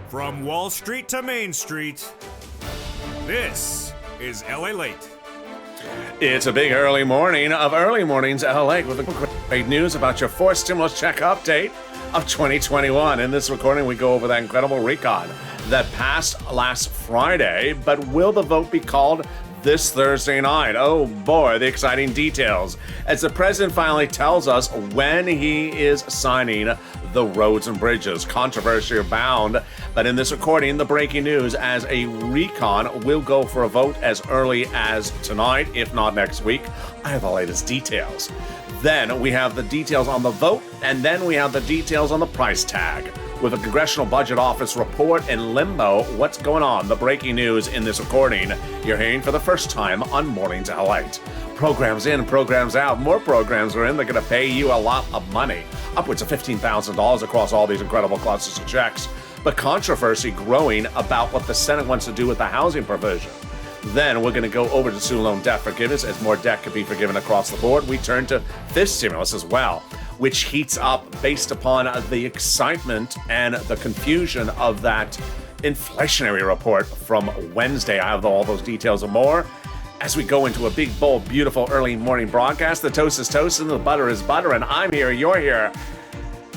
From Wall Street to Main Street, this is Lalate. It's a big early morning of early mornings LA with great news about your fourth stimulus check update of 2021. In this recording, we go over that incredible recon that passed last Friday, but will the vote be called this Thursday night? Oh boy, the exciting details as the president finally tells us when he is signing the roads and bridges. Controversy abound, but in this recording, the breaking news as a recon will go for a vote as early as tonight, if not next week. I have the latest details. Then we have the details on the vote, and then we have the details on the price tag. With a Congressional Budget Office report in limbo, what's going on? The breaking news in this recording you're hearing for the first time on Mornings Lalate. Programs in, programs out. More programs are in. They're going to pay you a lot of money, upwards of $15,000 across all these incredible clusters of checks. But controversy growing about what the Senate wants to do with the housing provision. Then we're going to go over to student loan debt forgiveness. As more debt can be forgiven across the board, we turn to fifth stimulus as well, which heats up based upon the excitement and the confusion of that inflationary report from Wednesday. I have all those details and more as we go into a big, bold, beautiful early morning broadcast. The toast is toast and the butter is butter, and I'm here, you're here,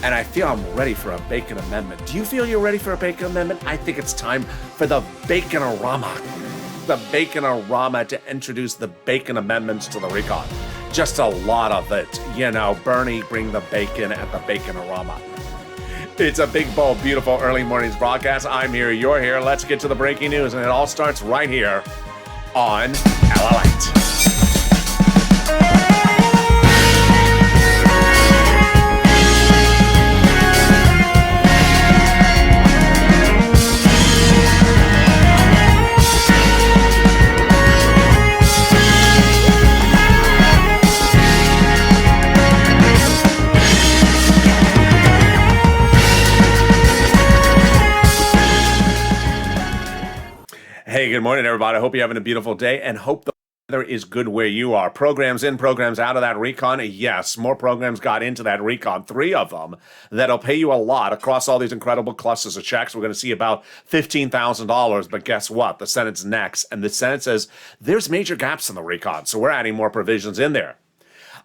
and I feel I'm ready for a bacon amendment. Do you feel you're ready for a bacon amendment? I think it's time for the Bacon-orama. The Bacon-orama to introduce the bacon amendments to the recon. Just a lot of it. You know, Bernie, bring the bacon at the Bacon-orama. It's a big, bold, beautiful early mornings broadcast. I'm here, you're here. Let's get to the breaking news, and it all starts right here on Lalate. Hey, good morning, everybody. I hope you're having a beautiful day and hope the weather is good where you are. Programs in, programs out of that recon. Yes, more programs got into that recon, 3 of them, that'll pay you a lot across all these incredible clusters of checks. We're going to see about $15,000, but guess what? The Senate's next, and the Senate says there's major gaps in the recon, so we're adding more provisions in there.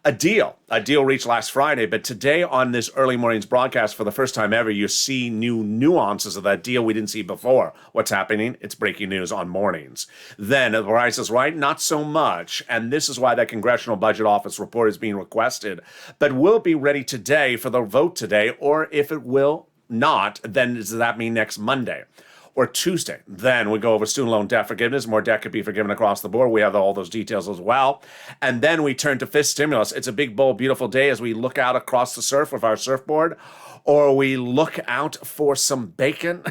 A deal reached last Friday, but today on this early morning's broadcast, for the first time ever, you see new nuances of that deal we didn't see before. What's happening? It's breaking news on mornings. Then, the Price is Right, not so much, and this is why that Congressional Budget Office report is being requested, but will be ready today for the vote today, or if it will not, then does that mean next Monday? Or Tuesday. Then we go over student loan debt forgiveness. More debt could be forgiven across the board. We have all those details as well. And then we turn to fifth stimulus. It's a big, bold, beautiful day as we look out across the surf with our surfboard, or we look out for some bacon.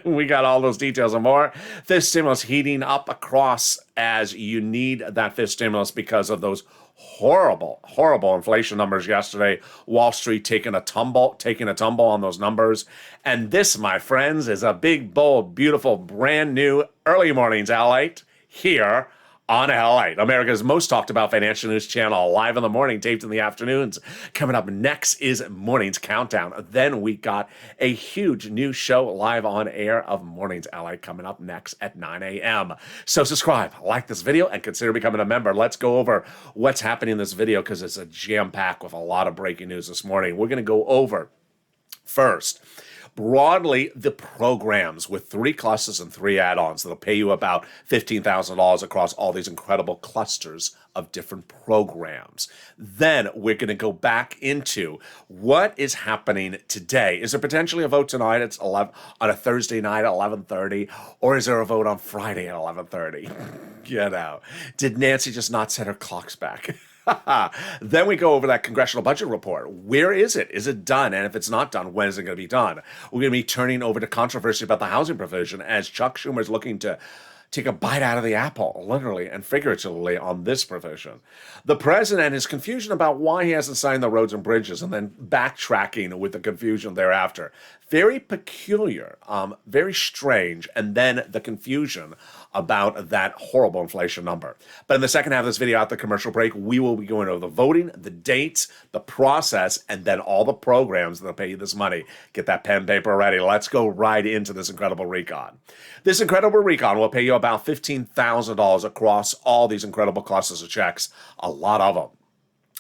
We got all those details and more. Fifth stimulus heating up across as you need that fifth stimulus because of those horrible inflation numbers yesterday. Wall Street taking a tumble on those numbers. And this, my friends, is a big, bold, beautiful, brand new early mornings Lalate here on Lalate, America's most talked about financial news channel, live in the morning, taped in the afternoons. Coming up next is Mornings Countdown. Then we got a huge new show live on air of Mornings Lalate coming up next at 9 a.m. So subscribe, like this video, and consider becoming a member. Let's go over what's happening in this video because it's a jam-pack with a lot of breaking news this morning. We're going to go over first, broadly, the programs with 3 clusters and 3 add-ons that'll pay you about $15,000 across all these incredible clusters of different programs. Then we're going to go back into what is happening today. Is there potentially a vote tonight? It's 11 on a Thursday night at 11:30, or is there a vote on Friday at 11:30? You know, did Nancy just not set her clocks back? Then we go over that Congressional Budget report. Where is it? Is it done? And if it's not done, when is it going to be done? We're going to be turning over to controversy about the housing provision as Chuck Schumer is looking to take a bite out of the apple, literally and figuratively, on this provision. The president and his confusion about why he hasn't signed the roads and bridges, and then backtracking with the confusion thereafter. Very peculiar, very strange, and then the confusion about that horrible inflation number. But in the second half of this video, at the commercial break, we will be going over the voting, the dates, the process, and then all the programs that'll pay you this money. Get that pen and paper ready. Let's go right into this incredible recon. This incredible recon will pay you about $15,000 across all these incredible clusters of checks. A lot of them.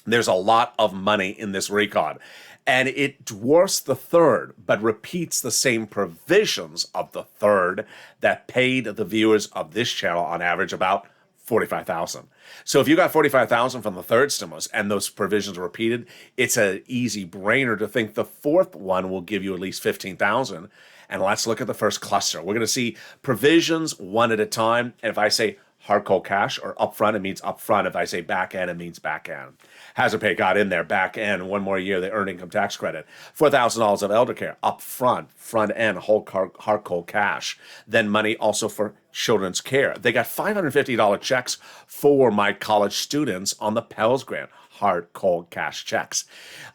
There's a lot of money in this recon. And it dwarfs the third, but repeats the same provisions of the third that paid the viewers of this channel on average about $45,000. So if you got $45,000 from the third stimulus and those provisions are repeated, it's an easy brainer to think the fourth one will give you at least $15,000. And let's look at the first cluster. We're going to see provisions one at a time. And if I say hard cold cash or upfront, it means upfront. If I say back end, it means back end. Hazard pay got in there, back end, one more year, the earned income tax credit. $4,000 of elder care, upfront, front end, hard cold cash. Then money also for children's care. They got $550 checks for my college students on the Pell Grant. Hard, cold cash checks.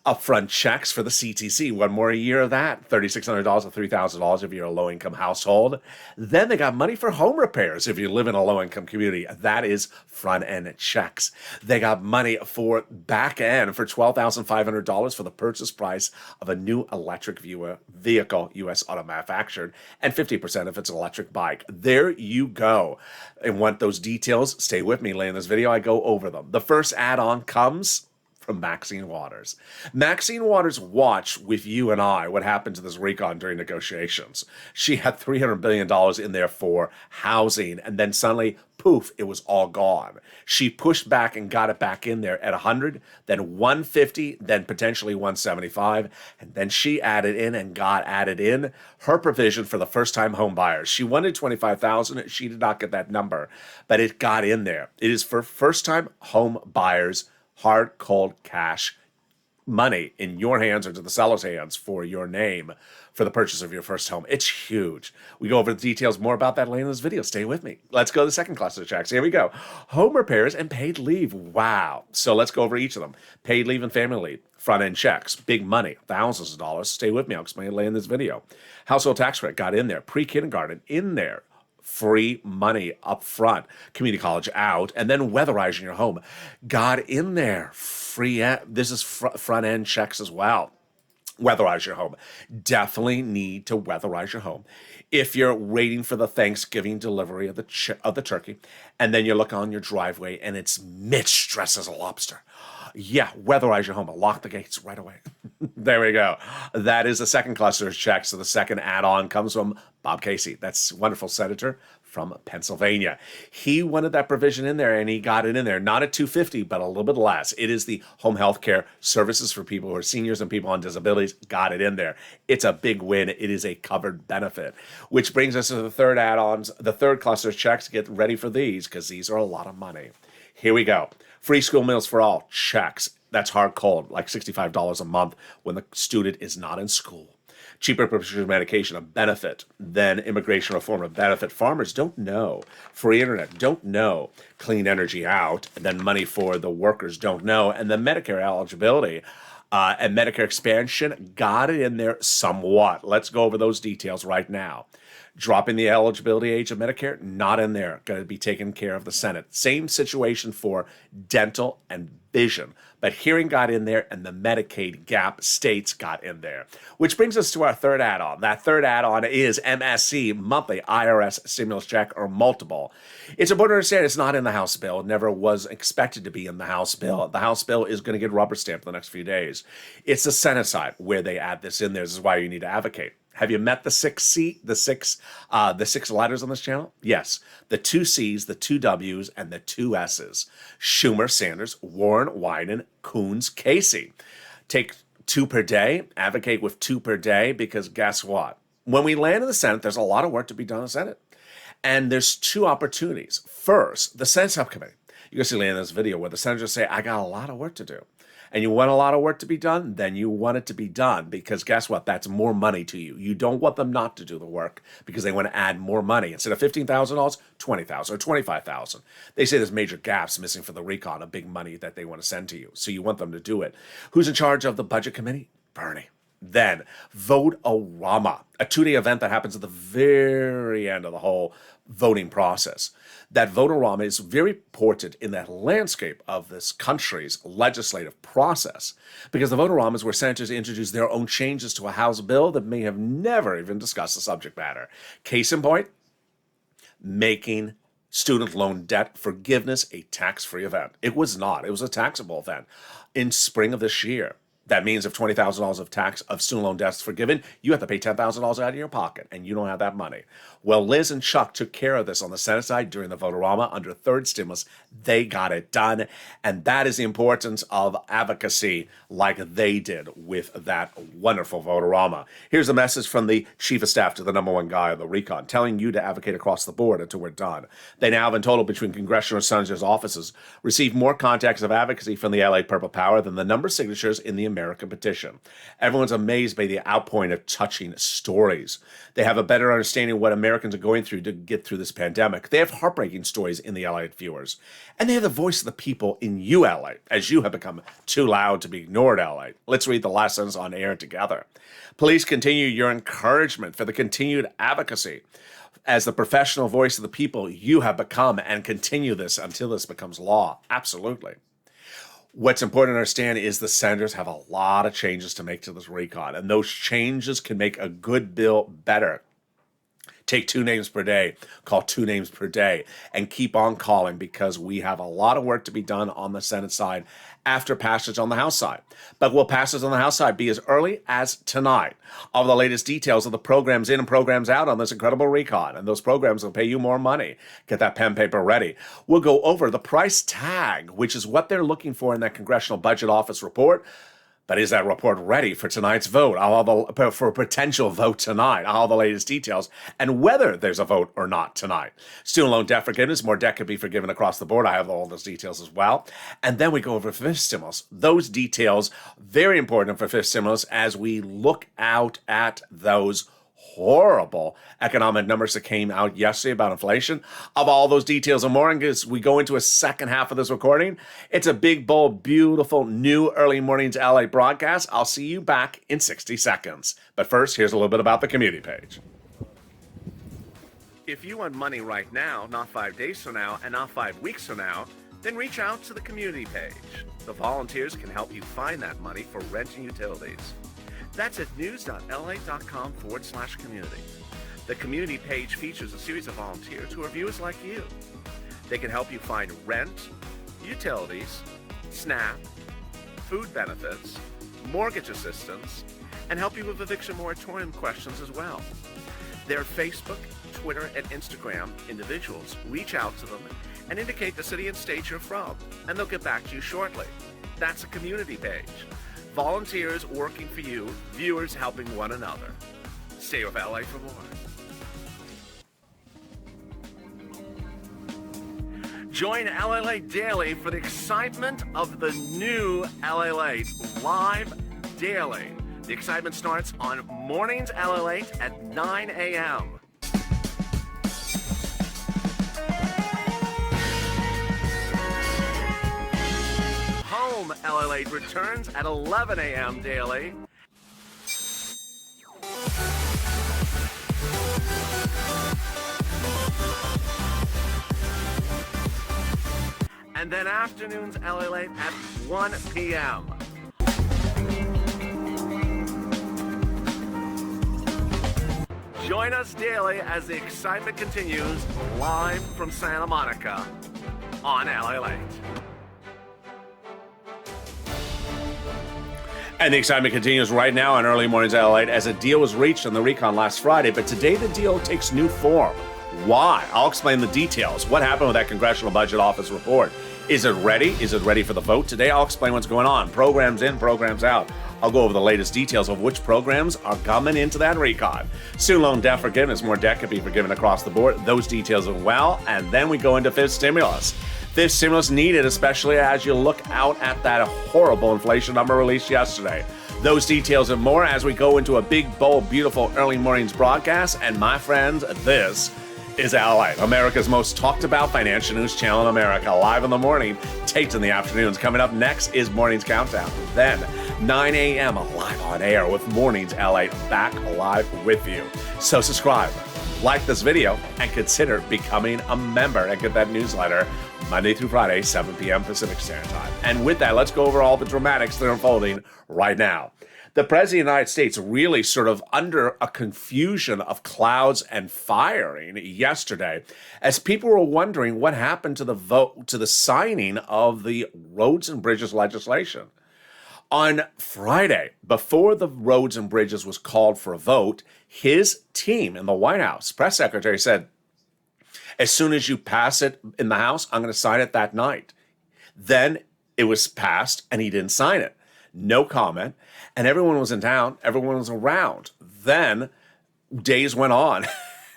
Upfront checks for the CTC. One more year of that. $3,600 or $3,000 if you're a low-income household. Then they got money for home repairs if you live in a low-income community. That is front-end checks. They got money for back-end for $12,500 for the purchase price of a new electric vehicle, U.S. auto manufactured, and 50% if it's an electric bike. There you go. And want those details? Stay with me. Later in this video, I go over them. The first add-on comes from Maxine Waters. Maxine Waters watched with you and I what happened to this recon during negotiations. She had $300 billion in there for housing, and then suddenly, poof, it was all gone. She pushed back and got it back in there at 100, then 150, then potentially 175, and then she added in and got added in her provision for the first-time home buyers. She wanted $25,000. She did not get that number, but it got in there. It is for first-time home buyers, hard, cold cash money in your hands or to the seller's hands for your name for the purchase of your first home. It's huge. We go over the details more about that later in this video. Stay with me. Let's go to the second cluster of checks. Here we go. Home repairs and paid leave. Wow. So let's go over each of them. Paid leave and family leave. Front-end checks. Big money. Thousands of dollars. Stay with me. I'll explain it later in this video. Household tax credit got in there. Pre-kindergarten in there. Free money up front, community college out, and then weatherizing your home. Got in there. Free. This is front end checks as well. Weatherize your home. Definitely need to weatherize your home. If you're waiting for the Thanksgiving delivery of the turkey, and then you look on your driveway and it's mid-stress as a lobster. Yeah, weatherize your home. Lock the gates right away. There we go. That is the second cluster of checks. So the second add-on comes from Bob Casey. That's a wonderful senator from Pennsylvania. He wanted that provision in there, and he got it in there. Not at $250, but a little bit less. It is the home health care services for people who are seniors and people on disabilities. Got it in there. It's a big win. It is a covered benefit, which brings us to the third add-ons, the third cluster of checks. Get ready for these because these are a lot of money. Here we go. Free school meals for all. Checks. That's hard cold, like $65 a month when the student is not in school. Cheaper prescription medication, a benefit. Then immigration reform, a benefit. Farmers don't know. Free internet, don't know. Clean energy out. And then money for the workers, don't know. And then Medicare eligibility and Medicare expansion, got it in there somewhat. Let's go over those details right now. Dropping the eligibility age of Medicare, not in there. Going to be taken care of the Senate. Same situation for dental and vision. But hearing got in there, and the Medicaid gap states got in there. Which brings us to our third add-on. That third add-on is MSC, monthly IRS stimulus check, or multiple. It's important to understand it's not in the House bill. It never was expected to be in the House bill. The House bill is going to get rubber stamped in the next few days. It's the Senate side where they add this in there. This is why you need to advocate. Have you met the six letters on this channel? Yes. The 2 C's, the 2 W's, and the 2 S's. Schumer, Sanders, Warren, Wyden, Coons, Casey. Take 2 per day. Advocate with 2 per day because guess what? When we land in the Senate, there's a lot of work to be done in the Senate. And there's 2 opportunities. First, the Senate subcommittee. You can see later in this video where the senators say, I got a lot of work to do. and you want a lot of work to be done, then you want it to be done, because guess what? That's more money to you. You don't want them not to do the work because they want to add more money. Instead of $15,000, $20,000 or $25,000. They say there's major gaps missing for the recon of big money that they want to send to you. So you want them to do it. Who's in charge of the budget committee? Bernie. Then Vote-O-Rama, a 2-day event that happens at the very end of the whole voting process. That Vote-O-Rama is very important in that landscape of this country's legislative process, because the Vote-O-Rama is where senators introduce their own changes to a House bill that may have never even discussed the subject matter. Case in point, making student loan debt forgiveness a tax-free event. It was not. It was a taxable event in spring of this year. That means if $20,000 of tax of student loan debts forgiven, you have to pay $10,000 out of your pocket, and you don't have that money. Well, Liz and Chuck took care of this on the Senate side during the Vote-O-Rama under third stimulus. They got it done, and that is the importance of advocacy like they did with that wonderful Vote-O-Rama. Here's a message from the chief of staff to the number one guy of the recon, telling you to advocate across the board until we're done. They now have in total between congressional and senators' offices received more contacts of advocacy from the LA Purple Power than the number of signatures in the American petition. Everyone's amazed by the outpouring of touching stories. They have a better understanding of what Americans are going through to get through this pandemic. They have heartbreaking stories in the LA viewers. And they have the voice of the people in you, LA, as you have become too loud to be ignored, LA. Let's read the last sentence on air together. Please continue your encouragement for the continued advocacy. As the professional voice of the people you have become, and continue this until this becomes law. Absolutely. What's important to understand is the senators have a lot of changes to make to this recon, and those changes can make a good bill better. Take 2 names per day, call 2 names per day, and keep on calling, because we have a lot of work to be done on the Senate side after passage on the House side. But will passage on the House side be as early as tonight? All the latest details of the programs in and programs out on this incredible recon, and those programs will pay you more money. Get that pen paper ready. We'll go over the price tag, which is what they're looking for in that Congressional Budget Office report. But is that report ready for tonight's vote? For a potential vote tonight? All the latest details, and whether there's a vote or not tonight. Student loan debt forgiveness, more debt could be forgiven across the board. I have all those details as well. And then we go over fifth stimulus. Those details, very important for fifth stimulus as we look out at those horrible economic numbers that came out yesterday about inflation. Of all those details and more, and as we go into a second half of this recording, it's a big, bold, beautiful, new Early Mornings LA broadcast. I'll see you back in 60 seconds. But first, here's a little bit about the community page. If you want money right now, not 5 days from now, and not 5 weeks from now, then reach out to the community page. The volunteers can help you find that money for rent and utilities. That's at news.la.com/community. The community page features a series of volunteers who are viewers like you. They can help you find rent, utilities, SNAP, food benefits, mortgage assistance, and help you with eviction moratorium questions as well. Their Facebook, Twitter, and Instagram individuals reach out to them and indicate the city and state you're from, and they'll get back to you shortly. That's a community page. Volunteers working for you, viewers helping one another. Stay with LA for more. Join LA Late Daily for the excitement of the new LA Late live daily. The excitement starts on mornings LA Late at 9 a.m. Home LA Late returns at 11 a.m. daily. And then afternoons LA Late at 1 p.m. Join us daily as the excitement continues live from Santa Monica on LA Late. And the excitement continues right now on Early Mornings LA as a deal was reached on the recon last Friday, but today the deal takes new form. Why? I'll explain the details. What happened with that Congressional Budget Office report? Is it ready? Is it ready for the vote? Today I'll explain what's going on. Programs in, programs out. I'll go over the latest details of which programs are coming into that recon. Student loan debt forgiveness, more debt could be forgiven across the board. Those details as well. And then we go into fifth stimulus. This stimulus needed, especially as you look out at that horrible inflation number released yesterday. Those details and more as we go into a big, bold, beautiful early mornings broadcast. And my friends, this is Lalate, America's most talked about financial news channel in America. Live in the morning, taped in the afternoons. Coming up next is Morning's Countdown. Then 9 a.m. live on air with Mornings Lalate back live with you. So subscribe, like this video, and consider becoming a member and get that newsletter Monday through Friday, 7 p.m. Pacific Standard Time. And with that, let's go over all the dramatics that are unfolding right now. The President of the United States really sort of under a confusion of clouds and firing yesterday as people were wondering what happened to the vote, to the signing of the roads and bridges legislation. On Friday, before the roads and bridges was called for a vote, his team in the White House, press secretary said, as soon as you pass it in the House, I'm going to sign it that night. Then it was passed and he didn't sign it. No comment. And everyone was in town. Everyone was around. Then days went on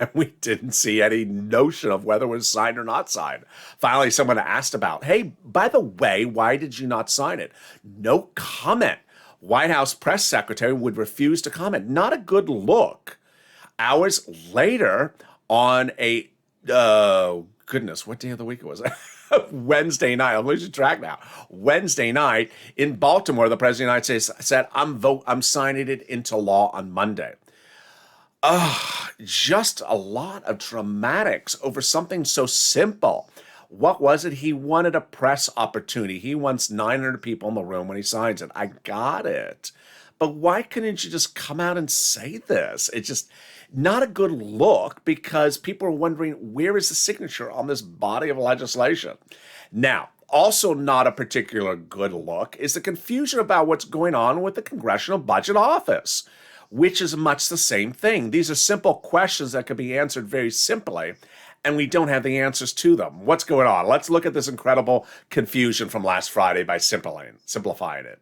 and we didn't see any notion of whether it was signed or not signed. Finally, someone asked about, hey, by the way, why did you not sign it? No comment. White House press secretary would refuse to comment. Not a good look. Hours later on a goodness, what day of the week was it? Wednesday night. I'm losing track now. Wednesday night in Baltimore, the President of the United States said, I'm signing it into law on Monday. Just a lot of dramatics over something so simple. What was it? He wanted a press opportunity. He wants 900 people in the room when he signs it. I got it. But why couldn't you just come out and say this? It's just not a good look because people are wondering, where is the signature on this body of legislation? Now, also not a particular good look is the confusion about what's going on with the Congressional Budget Office, which is much the same thing. These are simple questions that can be answered very simply, and we don't have the answers to them. What's going on? Let's look at this incredible confusion from last Friday by simplifying it.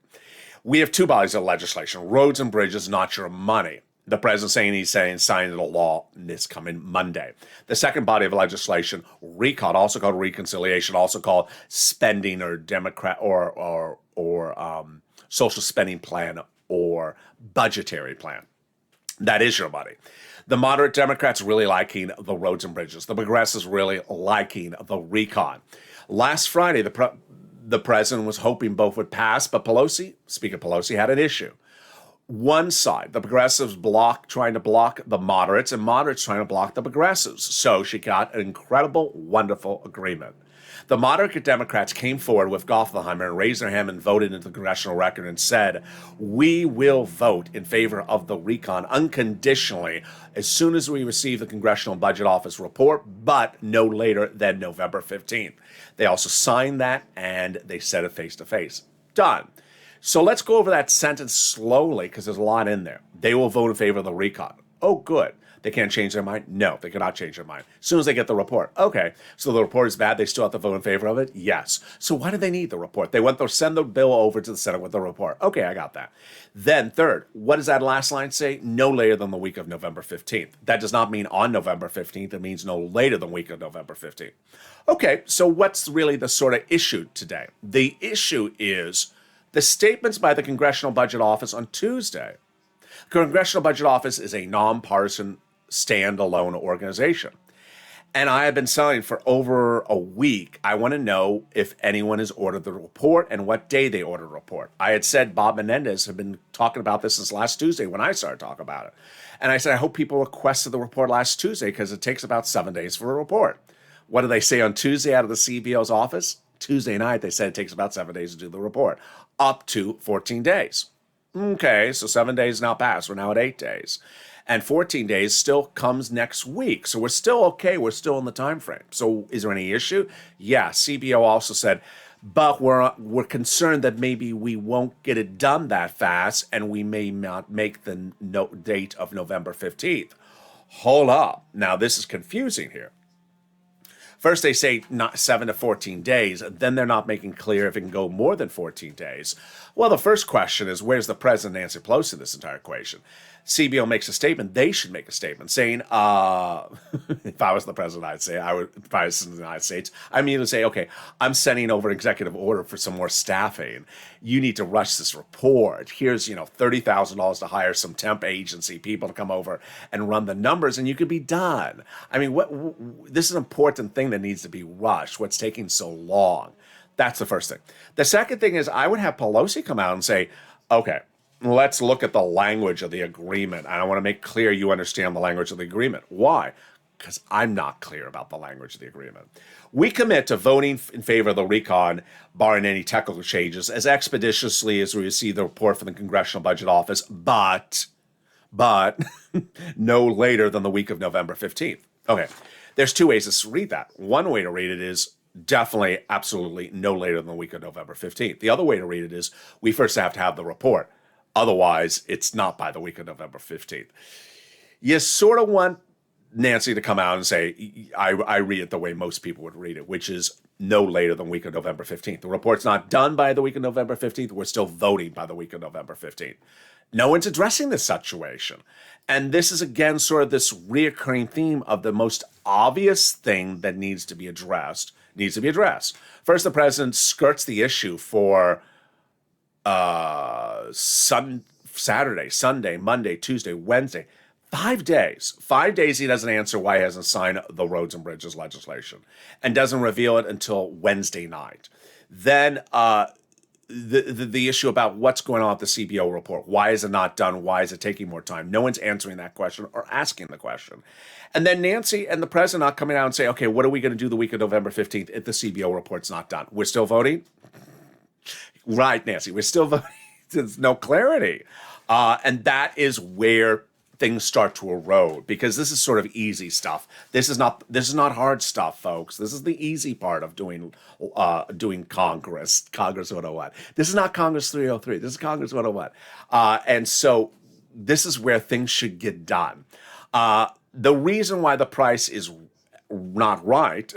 We have two bodies of legislation, roads and bridges, not your money. The president he's saying sign into law this coming Monday. The second body of legislation, recon, also called reconciliation, also called spending or Democrat or social spending plan or budgetary plan. That is your money. The moderate Democrats really liking the roads and bridges. The progressives really liking the recon. Last Friday, the president was hoping both would pass, but Speaker Pelosi had an issue. One side, the progressives trying to block the moderates, and moderates trying to block the progressives. So she got an incredible, wonderful agreement. The moderate Democrats came forward with Gottheimer and raised their hand and voted into the congressional record and said, we will vote in favor of the recon unconditionally as soon as we receive the Congressional Budget Office report, but no later than November 15th. They also signed that and they said it face to face. Done. So let's go over that sentence slowly because there's a lot in there. They will vote in favor of the recon. Oh, good. They can't change their mind? No, they cannot change their mind. As soon as they get the report. Okay, so the report is bad. They still have to vote in favor of it? Yes. So why do they need the report? They want to send the bill over to the Senate with the report. Okay, I got that. Then third, what does that last line say? No later than the week of November 15th. That does not mean on November 15th. It means no later than the week of November 15th. Okay, so what's really the sort of issue today? The issue is the statements by the Congressional Budget Office on Tuesday. The Congressional Budget Office is a nonpartisan, standalone organization. And I have been saying for over a week, I want to know if anyone has ordered the report and what day they ordered the report. I had said Bob Menendez had been talking about this since last Tuesday when I started talking about it. And I said, I hope people requested the report last Tuesday because it takes about 7 days for a report. What did they say on Tuesday out of the CBO's office? Tuesday night, they said it takes about 7 days to do the report, up to 14 days. Okay, so 7 days now passed. We're now at 8 days. And 14 days still comes next week. So we're still okay. We're still in the time frame. So is there any issue? Yeah, CBO also said, but we're concerned that maybe we won't get it done that fast and we may not make the date of November 15th. Hold up. Now, this is confusing here. First, they say not 7 to 14 days. Then they're not making clear if it can go more than 14 days. Well, the first question is, where's the President, Nancy Pelosi, in this entire equation? CBO makes a statement, they should make a statement saying, if I was the president, if I was in the United States, I mean to say, okay, I'm sending over an executive order for some more staffing. You need to rush this report. Here's, $30,000 to hire some temp agency people to come over and run the numbers, and you could be done. I mean, this is an important thing that needs to be rushed. What's taking so long? That's the first thing. The second thing is I would have Pelosi come out and say, okay, let's look at the language of the agreement. And I want to make clear you understand the language of the agreement. Why? Because I'm not clear about the language of the agreement. We commit to voting in favor of the recon, barring any technical changes, as expeditiously as we receive the report from the Congressional Budget Office, but no later than the week of November 15th. Okay, there's two ways to read that. One way to read it is definitely, absolutely no later than the week of November 15th. The other way to read it is we first have to have the report. Otherwise, it's not by the week of November 15th. You sort of want Nancy to come out and say, I read it the way most people would read it, which is no later than the week of November 15th. The report's not done by the week of November 15th. We're still voting by the week of November 15th. No one's addressing this situation. And this is, again, sort of this reoccurring theme of the most obvious thing that needs to be addressed. First, the president skirts the issue for Saturday, Sunday, Monday, Tuesday, Wednesday, 5 days. 5 days he doesn't answer why he hasn't signed the roads and bridges legislation and doesn't reveal it until Wednesday night. Then the issue about what's going on with the CBO report. Why is it not done? Why is it taking more time? No one's answering that question or asking the question. And then Nancy and the president not coming out and say, okay, what are we going to do the week of November 15th if the CBO report's not done? We're still voting? Right, Nancy, we're still voting. There's no clarity. And that is where things start to erode, because this is sort of easy stuff. This is not hard stuff, folks. This is the easy part of doing Congress 101. This is not Congress 303. This is Congress 101. And so this is where things should get done. The reason why the price is not right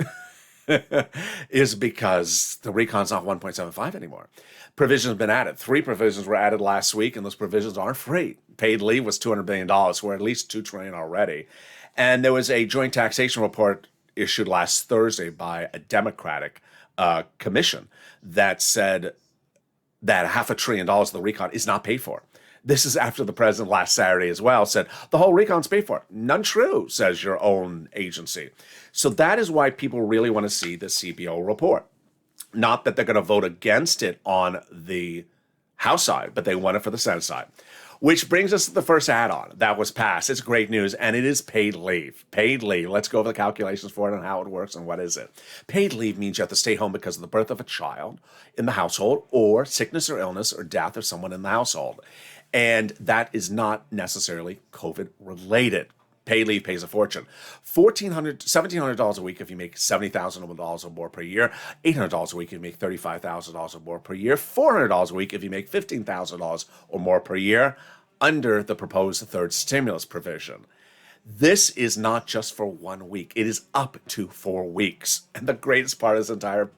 is because the recon's not 1.75 anymore. Provisions have been added. 3 provisions were added last week, and those provisions aren't free. Paid leave was $200 billion. We're at least $2 trillion already. And there was a joint taxation report issued last Thursday by a Democratic commission that said that $500 billion of the recon is not paid for. This is after the president last Saturday as well said the whole recon's paid for. None true, says your own agency. So that is why people really want to see the CBO report. Not that they're going to vote against it on the House side, but they want it for the Senate side. Which brings us to the first add-on that was passed. It's great news, and it is paid leave. Paid leave. Let's go over the calculations for it and how it works and what is it. Paid leave means you have to stay home because of the birth of a child in the household, or sickness or illness or death of someone in the household. And that is not necessarily COVID related. Paid leave pays a fortune. $1,700 a week if you make $70,000 or more per year. $800 a week if you make $35,000 or more per year. $400 a week if you make $15,000 or more per year under the proposed third stimulus provision. This is not just for 1 week. It is up to 4 weeks. And the greatest part of this entire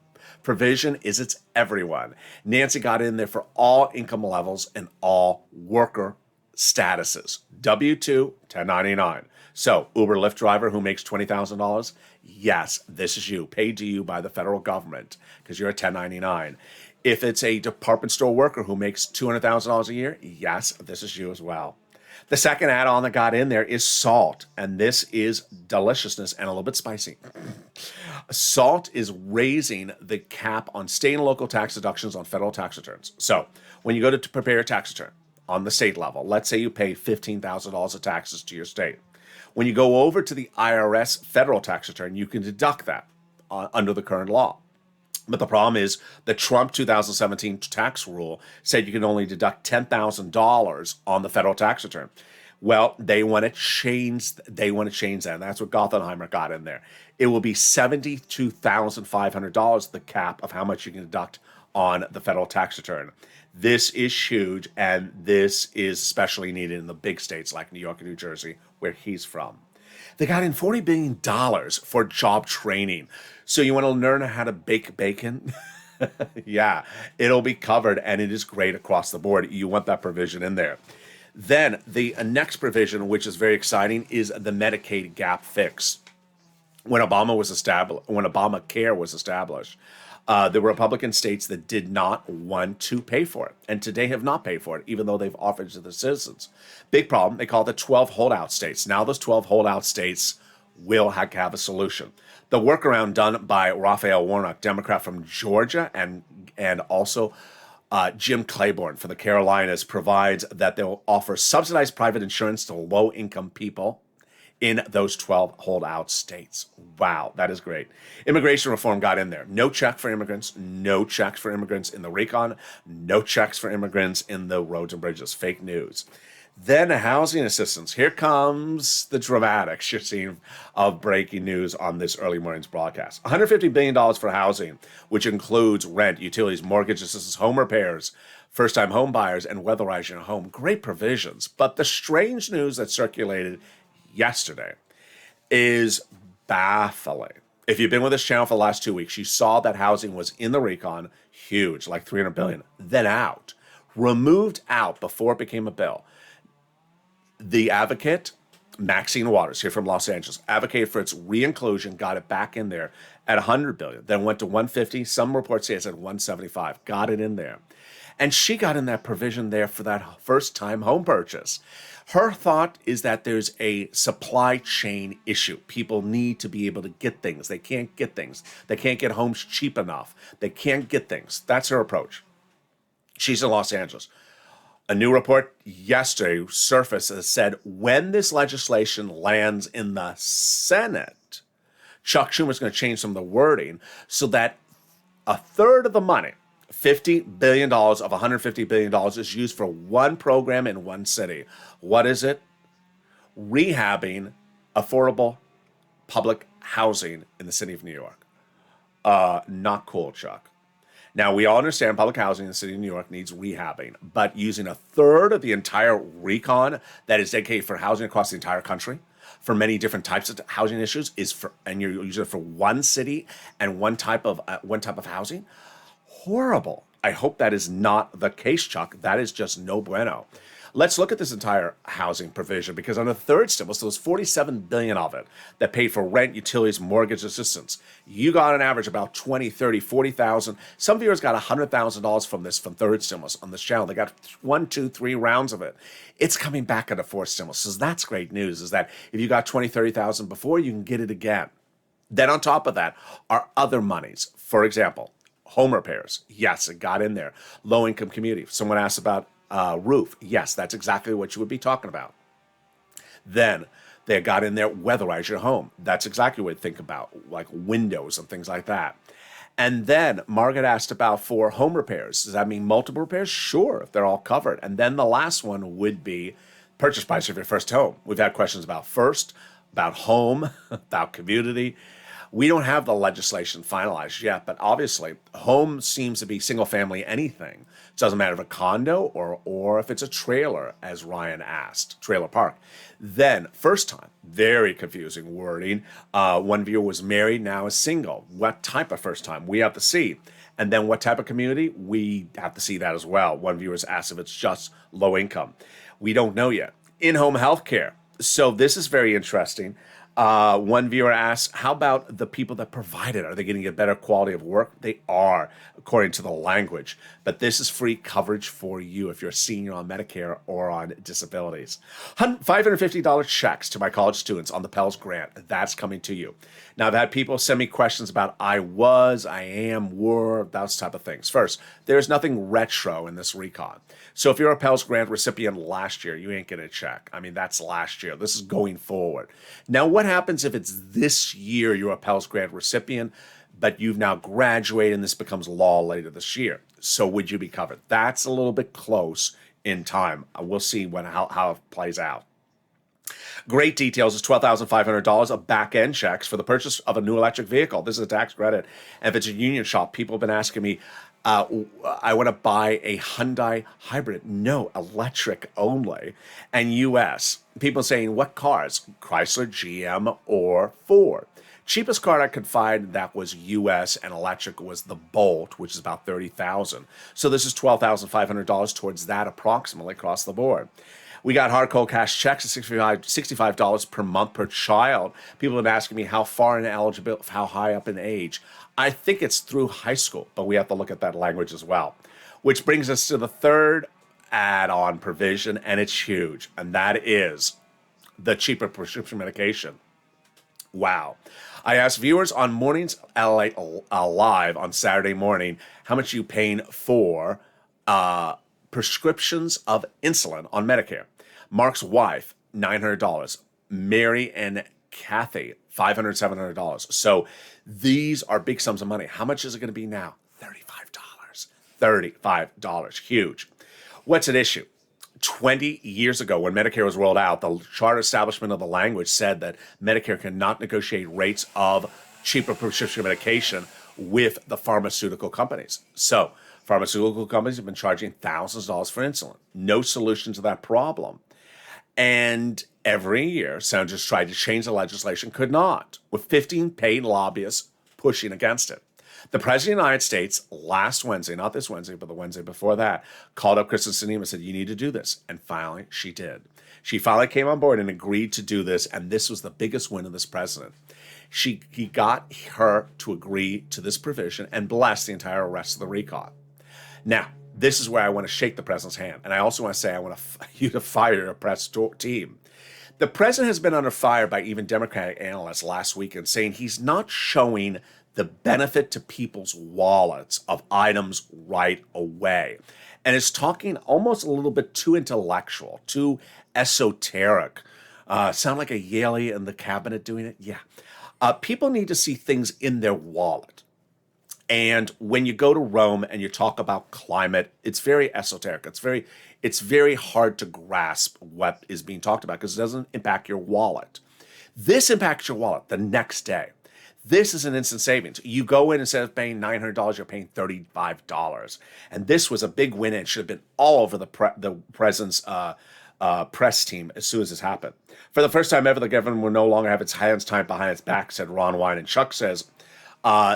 provision is it's everyone. Nancy got in there for all income levels and all worker statuses. W-2, 1099. So, Uber Lyft driver who makes $20,000, yes, this is you, paid to you by the federal government because you're a 1099. If it's a department store worker who makes $200,000 a year, yes, this is you as well. The second add-on that got in there is SALT, and this is deliciousness and a little bit spicy. SALT is raising the cap on state and local tax deductions on federal tax returns. So, when you go to prepare your tax return on the state level, let's say you pay $15,000 of taxes to your state. When you go over to the IRS federal tax return, you can deduct that under the current law. But the problem is the Trump 2017 tax rule said you can only deduct $10,000 on the federal tax return. Well, they want to change that, and that's what Gothenheimer got in there. It will be $72,500, the cap of how much you can deduct on the federal tax return. This is huge, and this is especially needed in the big states like New York and New Jersey, where he's from. They got in $40 billion for job training. So you want to learn how to bake bacon? Yeah, it'll be covered, and it is great across the board. You want that provision in there. Then the next provision, which is very exciting, is the Medicaid gap fix. When Obamacare was established, there were Republican states that did not want to pay for it, and today have not paid for it, even though they've offered it to the citizens. Big problem. They call it the 12 holdout states. Now those 12 holdout states will have a solution. The workaround done by Raphael Warnock, Democrat from Georgia, and also Jim Claiborne for the Carolinas, provides that they'll offer subsidized private insurance to low-income people in those 12 holdout states. Wow, that is great. Immigration reform got in there. No check for immigrants, no checks for immigrants in the recon, no checks for immigrants in the roads and bridges. Fake news. Then housing assistance. Here comes the dramatics you're seeing of breaking news on this early morning's broadcast. $150 billion for housing, which includes rent, utilities, mortgage assistance, home repairs, first-time home buyers, and weatherizing your home. Great provisions. But the strange news that circulated yesterday is baffling. If you've been with this channel for the last 2 weeks, you saw that housing was in the recon, huge, like $300 billion, then out, removed out before it became a bill. The advocate, Maxine Waters, here from Los Angeles, advocated for its re-inclusion, got it back in there at $100 billion, then went to $150. Some reports say it's at $175. Got it in there. And she got in that provision there for that first-time home purchase. Her thought is that there's a supply chain issue. People need to be able to get things. They can't get things. They can't get homes cheap enough. They can't get things. That's her approach. She's in Los Angeles. A new report yesterday surfaced that said when this legislation lands in the Senate, Chuck Schumer's going to change some of the wording so that a third of the money, $50 billion of $150 billion, is used for one program in one city. What is it? Rehabbing affordable public housing in the city of New York. Not cool, Chuck. Now, we all understand public housing in the city of New York needs rehabbing, but using a third of the entire recon that is dedicated for housing across the entire country for many different types of housing issues and you're using it for one city and one type of housing. Horrible. I hope that is not the case, Chuck. That is just no bueno. Let's look at this entire housing provision, because on the third stimulus, there was $47 billion of it that paid for rent, utilities, mortgage assistance. You got an average about 20, 30, 40,000. Some viewers got $100,000 from third stimulus on this channel. They got 1, 2, 3 rounds of it. It's coming back into fourth stimulus. So that's great news, is that if you got 20, 30,000 before, you can get it again. Then on top of that are other monies. For example, home repairs. Yes, it got in there. Low-income community. Someone asked about roof. Yes, that's exactly what you would be talking about. Then they got in there, weatherize your home. That's exactly what you think about, like windows and things like that. And then Margaret asked about for home repairs. Does that mean multiple repairs? Sure, if they're all covered. And then the last one would be purchase price of your first home. We've had questions about first, about home, about community. We don't have the legislation finalized yet, but obviously home seems to be single family anything. It doesn't matter if a condo or if it's a trailer, as Ryan asked, trailer park. Then first time, very confusing wording. One viewer was married, now is single. What type of first time? We have to see. And then what type of community? We have to see that as well. One viewer's asked if it's just low income. We don't know yet. In-home health care. So this is very interesting. One viewer asks, how about the people that provide it? Are they getting a better quality of work? They are, according to the language. But this is free coverage for you if you're a senior on Medicare or on disabilities. $550 checks to my college students on the Pell's grant. That's coming to you. Now, I've had people send me questions about I was, I am, were, those type of things. First, there's nothing retro in this recon. So if you're a Pell's grant recipient last year, you ain't getting a check. I mean, that's last year. This is going forward. Now, what happens if it's this year you're a Pell's grant recipient, but you've now graduated and this becomes law later this year? So would you be covered? That's a little bit close in time. We'll see how it plays out. Great details is $12,500 of back-end checks for the purchase of a new electric vehicle. This is a tax credit. And if it's a union shop, people have been asking me, I want to buy a Hyundai hybrid. No, electric only. And U.S. People saying, what cars? Chrysler, GM, or Ford? Cheapest car I could find that was U.S. and electric was the Bolt, which is about $30,000. So this is $12,500 towards that approximately across the board. We got hard cold cash checks at $65 per month per child. People have been asking me how far in eligibility, how high up in age. I think it's through high school, but we have to look at that language as well. Which brings us to the third add-on provision, and it's huge, and that is the cheaper prescription medication. Wow. I asked viewers on Mornings LA Live on Saturday morning how much you paying for prescriptions of insulin on Medicare. Mark's wife, $900. Mary and Kathy, $500, $700. So these are big sums of money. How much is it going to be now? $35. $35. Huge. What's at issue? 20 years ago, when Medicare was rolled out, the charter establishment of the language said that Medicare cannot negotiate rates of cheaper prescription medication with the pharmaceutical companies. So pharmaceutical companies have been charging thousands of dollars for insulin. No solution to that problem. And every year, senators tried to change the legislation, could not, with 15 paid lobbyists pushing against it. The President of the United States last Wednesday, not this Wednesday, but the Wednesday before that, called up Kristen Sinema and said, you need to do this. And finally, she did. She finally came on board and agreed to do this, and this was the biggest win of this president. He got her to agree to this provision and bless the entire rest of the recon. Now, this is where I want to shake the president's hand, and I also want to say I want you to fire your press team. The president has been under fire by even Democratic analysts last week and saying he's not showing the benefit to people's wallets of items right away. And is talking almost a little bit too intellectual, too esoteric. Sound like a Yaley in the cabinet doing it? Yeah. People need to see things in their wallet. And when you go to Rome and you talk about climate, it's very esoteric. It's very hard to grasp what is being talked about because it doesn't impact your wallet. This impacts your wallet the next day. This is an instant savings. You go in, instead of paying $900, you're paying $35. And this was a big win and should have been all over the president's press team as soon as this happened. For the first time ever, the government will no longer have its hands tied behind its back, said Ron Wyden. And Chuck says,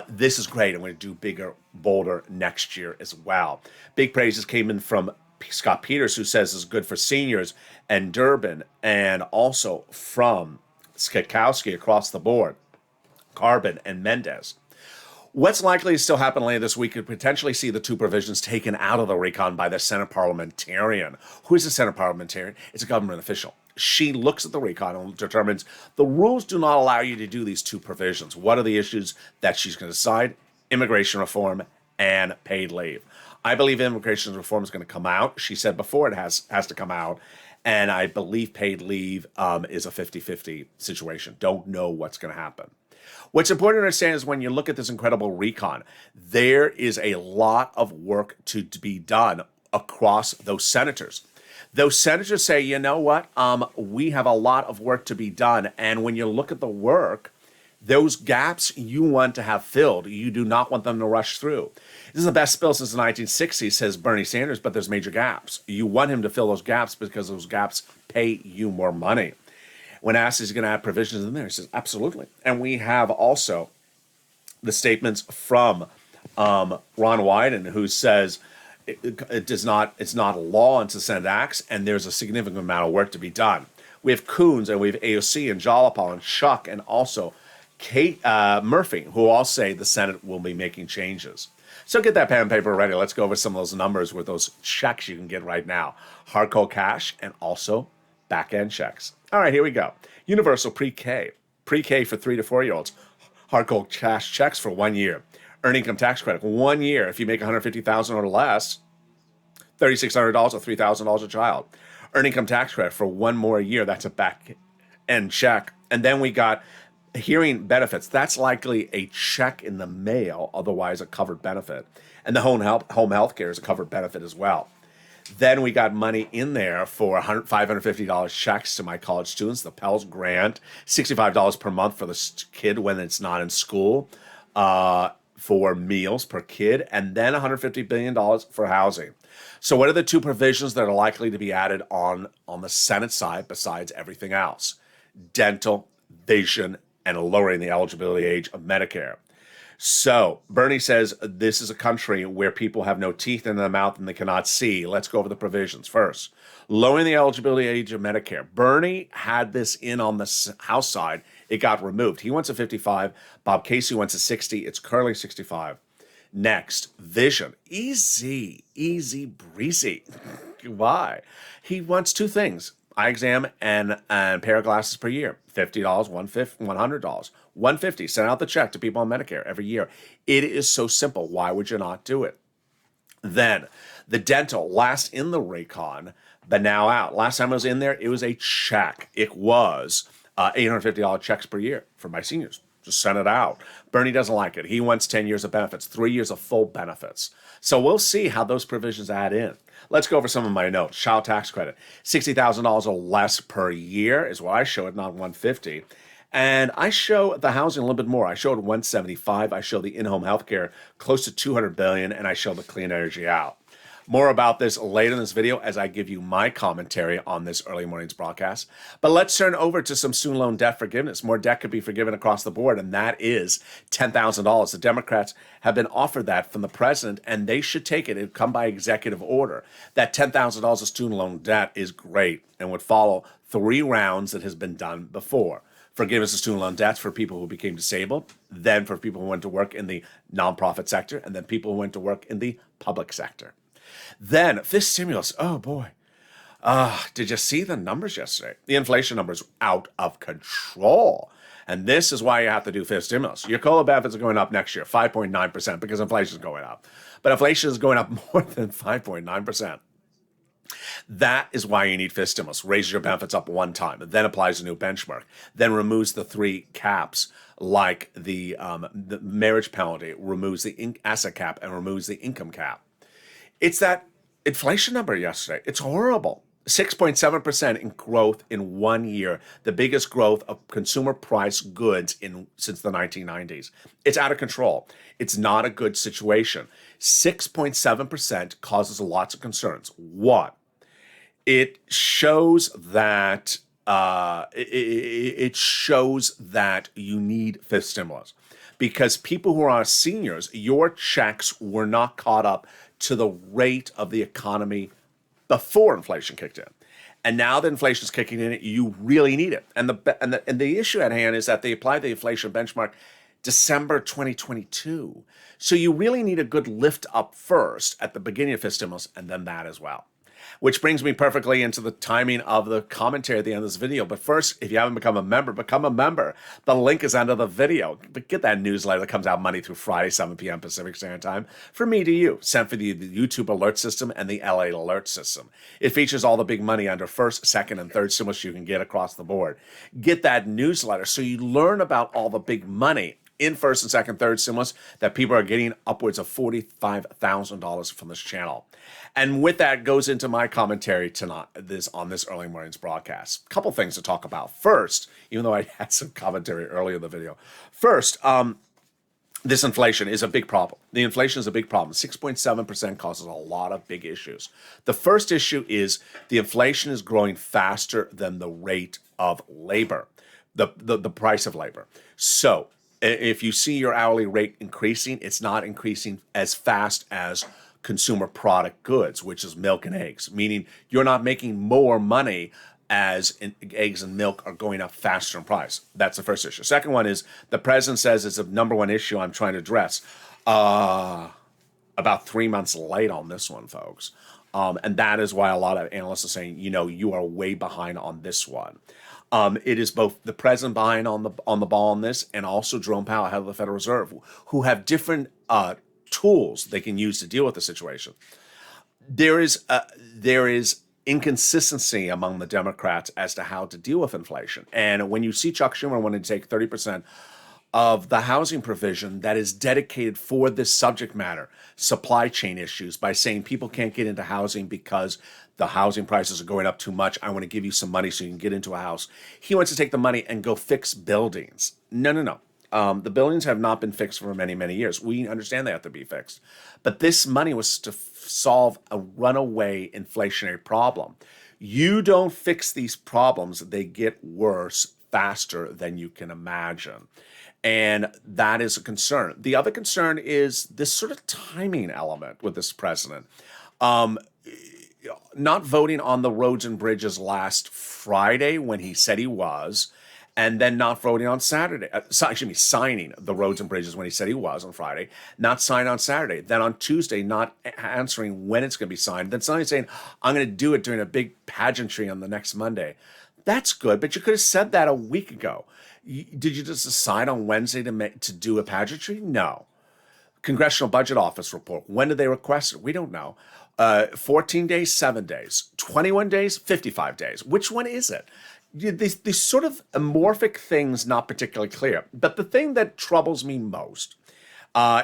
this is great. I'm going to do bigger, bolder next year as well. Big praises came in from Scott Peters, who says it's good for seniors, and Durbin, and also from Skakowski across the board. Carbon and Mendez. What's likely to still happen later this week could potentially see the two provisions taken out of the recon by the Senate parliamentarian. Who is the Senate parliamentarian? It's a government official. She looks at the recon and determines the rules do not allow you to do these two provisions. What are the issues that she's going to decide? Immigration reform and paid leave. I believe immigration reform is going to come out. She said before it has to come out. And I believe paid leave is a 50-50 situation. Don't know what's going to happen. What's important to understand is when you look at this incredible recon, there is a lot of work to be done across those senators. Those senators say, you know what, we have a lot of work to be done. And when you look at the work, those gaps you want to have filled, you do not want them to rush through. This is the best bill since the 1960s, says Bernie Sanders, but there's major gaps. You want him to fill those gaps because those gaps pay you more money. When asked, is he going to add provisions in there? He says, absolutely. And we have also the statements from Ron Wyden, who says it's not a law until the Senate acts, and there's a significant amount of work to be done. We have Coons, and we have AOC, and Jalapal, and Chuck, and also Kate Murphy, who all say the Senate will be making changes. So get that pen and paper ready. Let's go over some of those numbers with those checks you can get right now. Hard cold cash and also back-end checks. All right, here we go. Universal pre-K. Pre-K for 3 to 4-year-olds. Hard cold cash checks for 1 year. Earned income tax credit, 1 year. If you make $150,000 or less, $3,600 or $3,000 a child. Earned income tax credit for 1 more year. That's a back-end check. And then we got hearing benefits. That's likely a check in the mail, otherwise a covered benefit. And the home health care is a covered benefit as well. Then we got money in there for $550 checks to my college students, the Pell's Grant, $65 per month for the kid when it's not in school, for meals per kid, and then $150 billion for housing. So what are the two provisions that are likely to be added on the Senate side besides everything else? Dental, vision, and lowering the eligibility age of Medicare. So Bernie says this is a country where people have no teeth in their mouth and they cannot see. Let's go over the provisions. First, lowering the eligibility age of Medicare. Bernie had this in on the House side. It got removed. He wants a 55. Bob Casey wants a 60. It's currently 65. Next, vision. Easy, breezy. Why? He wants two things: eye exam and pair of glasses per year. $50, $100, $150. Send out the check to people on Medicare every year. It is so simple. Why would you not do it? Then the dental, last in the recon, but now out. Last time I was in there, it was a check. It was $850 checks per year for my seniors. Just send it out. Bernie doesn't like it. He wants 10 years of benefits, 3 years of full benefits. So we'll see how those provisions add in. Let's go over some of my notes. Child tax credit, $60,000 or less per year is what I show it, not $150. And I show the housing a little bit more. I show it $175. I show the in-home healthcare close to $200 billion, and I show the clean energy out. More about this later in this video as I give you my commentary on this early morning's broadcast. But let's turn over to some student loan debt forgiveness. More debt could be forgiven across the board, and that is $10,000. The Democrats have been offered that from the president, and they should take it. It would come by executive order. That $10,000 of student loan debt is great and would follow 3 rounds that has been done before. Forgiveness of student loan debts for people who became disabled, then for people who went to work in the nonprofit sector, and then people who went to work in the public sector. Then this stimulus, oh boy. Did you see the numbers yesterday? The inflation numbers out of control. And this is why you have to do fifth stimulus. Your COLA benefits are going up next year, 5.9%, because inflation is going up. But inflation is going up more than 5.9%. That is why you need fifth stimulus. Raises your benefits up one time, then applies a new benchmark, then removes the 3 caps like the marriage penalty, removes the asset cap, and removes the income cap. It's that inflation number yesterday. It's horrible. 6.7% in growth in 1 year, the biggest growth of consumer price goods since the 1990s. It's out of control. It's not a good situation. 6.7% causes lots of concerns. One, it shows that you need fifth stimulus, because people who are seniors, your checks were not caught up to the rate of the economy before inflation kicked in. And now that inflation is kicking in, you really need it. And the issue at hand is that they applied the inflation benchmark December 2022. So you really need a good lift up first at the beginning of fifth stimulus, and then that as well. Which brings me perfectly into the timing of the commentary at the end of this video. But first, if you haven't become a member, become a member. The link is under the video. But get that newsletter that comes out Monday through Friday, 7 p.m. Pacific Standard Time, from me to you, sent for the YouTube alert system and the LA alert system. It features all the big money under first, second, and third stimulus you can get across the board. Get that newsletter so you learn about all the big money in first and second, third stimulus that people are getting upwards of $45,000 from this channel. And with that goes into my commentary tonight on this early morning's broadcast. Couple things to talk about. First, even though I had some commentary earlier in the video. First, this inflation is a big problem. The inflation is a big problem. 6.7% causes a lot of big issues. The first issue is the inflation is growing faster than the rate of labor, the price of labor. So if you see your hourly rate increasing, it's not increasing as fast as consumer product goods, which is milk and eggs, meaning you're not making more money as eggs and milk are going up faster in price. That's the first issue. Second one is the president says it's the number one issue I'm trying to address. About 3 months late on this one, folks. And that is why a lot of analysts are saying, you are way behind on this one. It is both the president behind on the ball on this, and also Jerome Powell, head of the Federal Reserve, who have different tools they can use to deal with the situation. There is inconsistency among the Democrats as to how to deal with inflation. And when you see Chuck Schumer wanting to take 30% of the housing provision that is dedicated for this subject matter, supply chain issues, by saying people can't get into housing because the housing prices are going up too much. I want to give you some money so you can get into a house. He wants to take the money and go fix buildings. No. The buildings have not been fixed for many, many years. We understand they have to be fixed. But this money was to solve a runaway inflationary problem. You don't fix these problems, they get worse faster than you can imagine. And that is a concern. The other concern is this sort of timing element with this president. Not voting on the roads and bridges last Friday when he said he was, and then not voting on Saturday. Signing the roads and bridges when he said he was on Friday, not signing on Saturday. Then on Tuesday, not answering when it's going to be signed. Then suddenly saying, I'm going to do it during a big pageantry on the next Monday. That's good, but you could have said that a week ago. Did you just decide on Wednesday to do a pageantry? No. Congressional Budget Office report. When did they request it? We don't know. 14 days, 7 days, 21 days, 55 days. Which one is it? These sort of amorphic things, not particularly clear. But the thing that troubles me most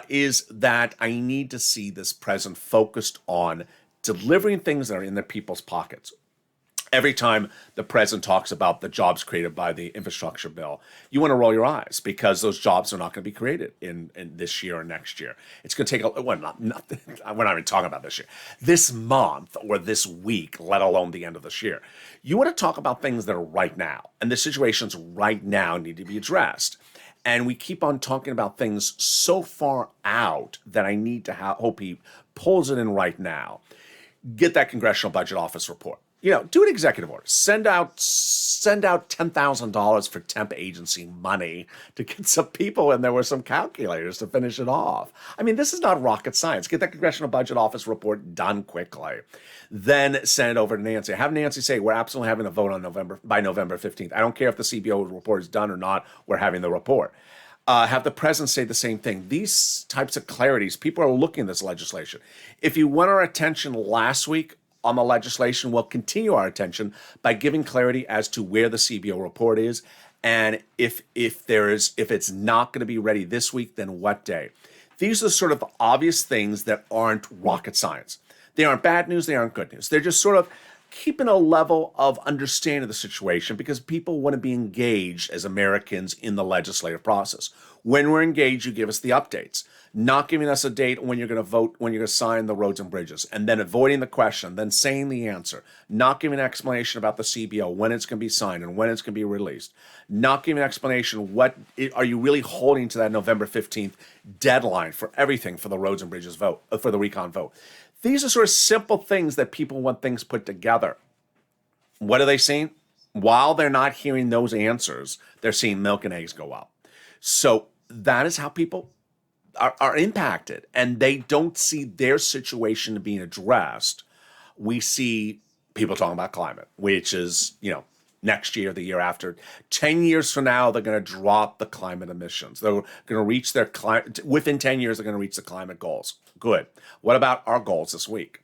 is that I need to see this president focused on delivering things that are in the people's pockets. Every time the president talks about the jobs created by the infrastructure bill, you want to roll your eyes because those jobs are not going to be created in this year or next year. It's going to take we're not even talking about this year, this month or this week, let alone the end of this year. You want to talk about things that are right now, and the situations right now need to be addressed. And we keep on talking about things so far out that I need to hope he pulls it in right now. Get that Congressional Budget Office report. Do an executive order. Send out $10,000 for temp agency money to get some people, and there were some calculators to finish it off. I mean, this is not rocket science. Get that Congressional Budget Office report done quickly. Then send it over to Nancy. Have Nancy say, we're absolutely having a vote by November 15th. I don't care if the CBO report is done or not. We're having the report. Have the president say the same thing. These types of clarities, people are looking at this legislation. If you want our attention last week on the legislation, we'll continue our attention by giving clarity as to where the CBO report is, and if it's not going to be ready this week, then what day. These are sort of obvious things that aren't rocket science. They aren't bad news, they aren't good news. They're just sort of keeping a level of understanding of the situation because people want to be engaged as Americans in the legislative process. When we're engaged, you give us the updates, not giving us a date when you're going to vote, when you're going to sign the roads and bridges, and then avoiding the question, then saying the answer, not giving an explanation about the CBO, when it's going to be signed and when it's going to be released, not giving an explanation, are you really holding to that November 15th deadline for everything for the roads and bridges vote, for the recon vote. These are sort of simple things that people want things put together. What are they seeing? While they're not hearing those answers, they're seeing milk and eggs go up. So that is how people are impacted, and they don't see their situation being addressed. We see people talking about climate, which is, next year, the year after. 10 years from now, they're going to drop the climate emissions. They're going to reach their climate, within 10 years, they're going to reach the climate goals. Good. What about our goals this week?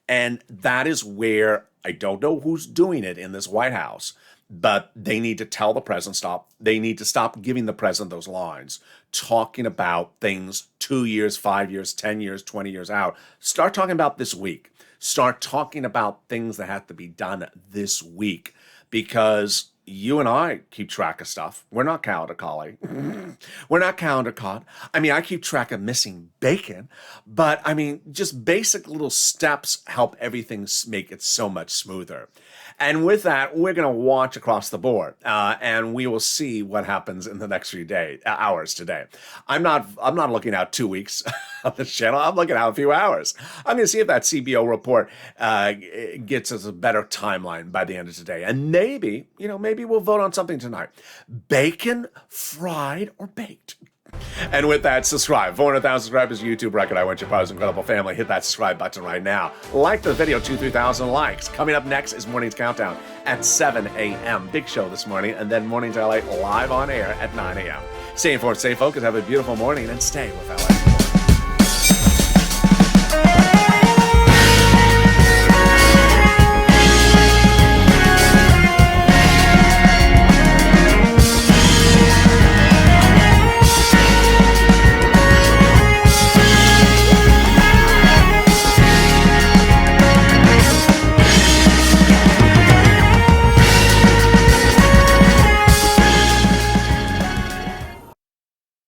And that is where I don't know who's doing it in this White House, but they need to tell the president stop. They need to stop giving the president those lines, talking about things 2 years, 5 years, 10 years, 20 years out. Start talking about this week. Start talking about things that have to be done this week, because you and I keep track of stuff. We're not calendar collie. We're not calendar caught. I mean, I keep track of missing bacon, but I mean, just basic little steps help everything make it so much smoother. And with that, we're going to watch across the board, and we will see what happens in the next few hours today. I'm not looking out 2 weeks on this channel. I'm looking out a few hours. I'm going to see if that CBO report gets us a better timeline by the end of today. And maybe we'll vote on something tonight. Bacon, fried, or baked? And with that, subscribe. 400,000 subscribers, YouTube record. I want your part of incredible family. Hit that subscribe button right now. Like the video, 2,000-3,000 likes. Coming up next is Morning's Countdown at 7 a.m. Big show this morning, and then Morning's LA live on air at 9 a.m. Stay informed, stay focused, have a beautiful morning, and stay with LA.